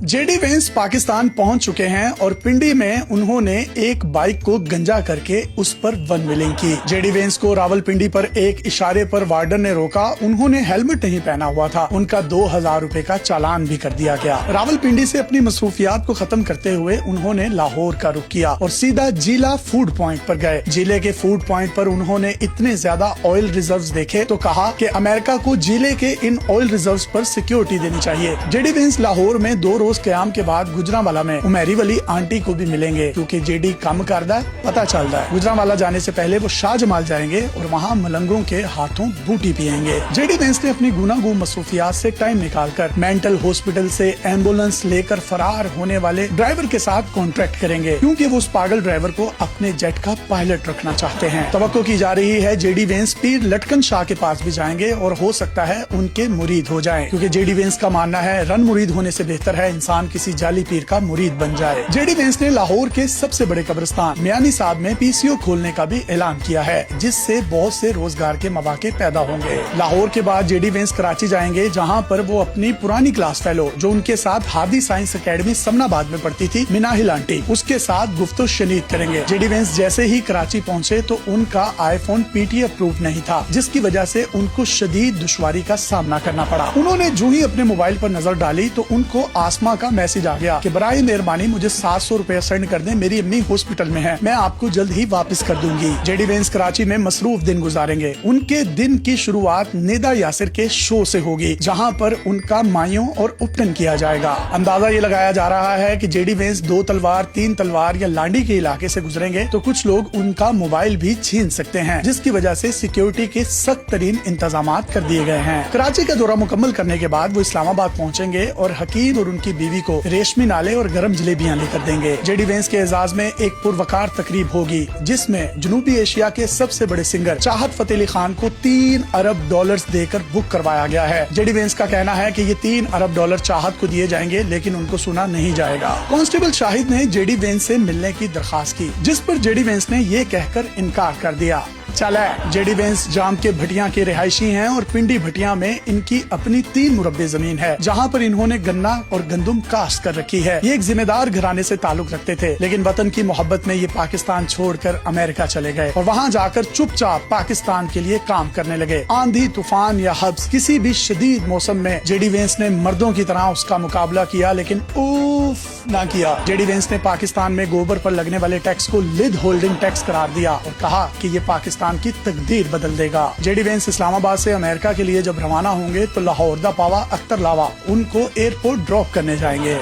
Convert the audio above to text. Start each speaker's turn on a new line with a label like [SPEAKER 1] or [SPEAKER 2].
[SPEAKER 1] JD Vance Pakistan पहुंच चुके हैं और पिंडी में उन्होंने एक बाइक को गंजा करके उस पर वन व्हीलिंग की। जेडी वेंस को रावलपिंडी पर एक इशारे पर वार्डन ने रोका। उन्होंने हेलमेट नहीं पहना हुआ था। उनका 2000 रुपए का चालान भी कर दिया गया। रावलपिंडी से अपनी मसरूफियात को खत्म करते हुए उन्होंने लाहौर का रुख किया और सीधा जिला फूड पॉइंट पर गए। जिले के फूड पॉइंट पर उन्होंने इतने ज्यादा ऑयल रिजर्व्स देखे तो कहा कि अमेरिका को जिले के इन ऑयल रिजर्व्स पर सिक्योरिटी देनी चाहिए। जेडी वेंस लाहौर में 2 रोज क्याम के बाद गुजरांवाला में उमेरी वाली आंटी को भी मिलेंगे, क्योंकि जेडी कम करदा पता चलता है। गुजरांवाला जाने से पहले वो शाहजमाल जाएंगे और वहाँ मलंगों के हाथों बूटी पियेंगे। जेडी वेंस ने अपनी गुनागू मसरूफियात से टाइम निकालकर मेंटल हॉस्पिटल से एम्बुलेंस लेकर फरार होने वाले ड्राइवर के साथ कॉन्ट्रैक्ट करेंगे, क्योंकि वो उस पागल ड्राइवर को अपने जेट का पायलट रखना चाहते हैं। तवक्को की जा रही है जेडी वेंस पीर लटकन शाह के पास भी जाएंगे और हो सकता है उनके मुरीद हो जाएं, क्योंकि जेडी वेंस का मानना है रन मुरीद होने से बेहतर है इंसान किसी जाली पीर का मुरीद बन जाए। जेडी वेंस ने लाहौर के सबसे बड़े कब्रिस्तान मियानी साहब में पीसीओ खोलने का भी ऐलान किया है, जिससे बहुत से रोजगार के मौके पैदा होंगे। लाहौर के बाद जेडी वेंस कराची जाएंगे, जहां पर वो अपनी पुरानी क्लास फेलो जो उनके साथ हादी साइंस एकेडमी समनाबाद में पढ़ती थी, मिनाहिल आंटी, उसके साथ गुफ्तो शनीद करेंगे। जेडी वेंस जैसे ही कराची पहुंचे तो उनका आईफोन पीटी अप्रूव नहीं था, जिसकी वजह से उनको शदीद दुश्वारी का सामना करना पड़ा। उन्होंने जो ही अपने मोबाइल पर नजर डाली तो उनको आसमा का मैसेज आ गया कि बराए मेहरबानी मुझे 700 रुपए सेंड कर दें, मेरी अम्मी हॉस्पिटल में है, मैं आपको जल्द ही वापस कर दूंगी। जेडी वेंस कराची में मसरूफ दिन गुजारेंगे। उनके दिन की शुरुआत निदा यासिर के शो से होगी, जहां पर उनका मायों और उपटन किया जाएगा। अंदाजा ये लगाया जा रहा है कि जेडी वेंस 2 तलवार 3 तलवार या लांडी के इलाके से गुजरेंगे तो कुछ लोग उनका मोबाइल भी छीन सकते हैं, जिसकी वजह से सिक्योरिटी के सख्त तरीन इंतजाम कर दिए गए हैं। कराची का दौरा मुकम्मल करने के बाद वो इस्लामाबाद पहुंचेंगे और हकीम और उनकी बीवी को रेशमी नाले और गरम जलेबियां लेकर देंगे। जेडी वेंस के एजाज में एक पुरवकार तकरीब होगी, जिसमें जनूबी एशिया के सबसे बड़े सिंगर चाहत फतेह अली खान को $3 अरब देकर बुक करवाया गया है। जेडी वेंस का कहना है कि ये $3 अरब चाहत को दिए जाएंगे, लेकिन उनको सुना नहीं जाएगा। कांस्टेबल शाहिद ने जेडी वेंस से मिलने की दरखास्त की, जिस पर जेडी वेंस ने ये कहकर इनकार कर दिया। चला जेडी वेंस जाम के भटिया के रिहायशी हैं और पिंडी भटिया में इनकी अपनी 3 मुरब्बे जमीन है, जहां पर इन्होंने गन्ना और गंदुम काश्त कर रखी है। ये एक जिम्मेदार घराने से ताल्लुक रखते थे, लेकिन वतन की मोहब्बत में ये पाकिस्तान छोड़कर अमेरिका चले गए और वहां जाकर चुपचाप पाकिस्तान के लिए काम करने लगे। आंधी तूफान या हब्स किसी भी शदीद मौसम में जेडी वेंस ने मर्दों की तरह उसका मुकाबला किया, लेकिन उफ ना किया। जेडी वेंस ने पाकिस्तान में गोबर पर लगने वाले टैक्स को लिड होल्डिंग टैक्स करार दिया और कहा कि ये पाकिस्तान की तकदीर बदल देगा। जेडी वेंस इस्लामाबाद से अमेरिका के लिए जब रवाना होंगे तो लाहौर दा पावा अख्तर लावा उनको एयरपोर्ट ड्रॉप करने जाएंगे।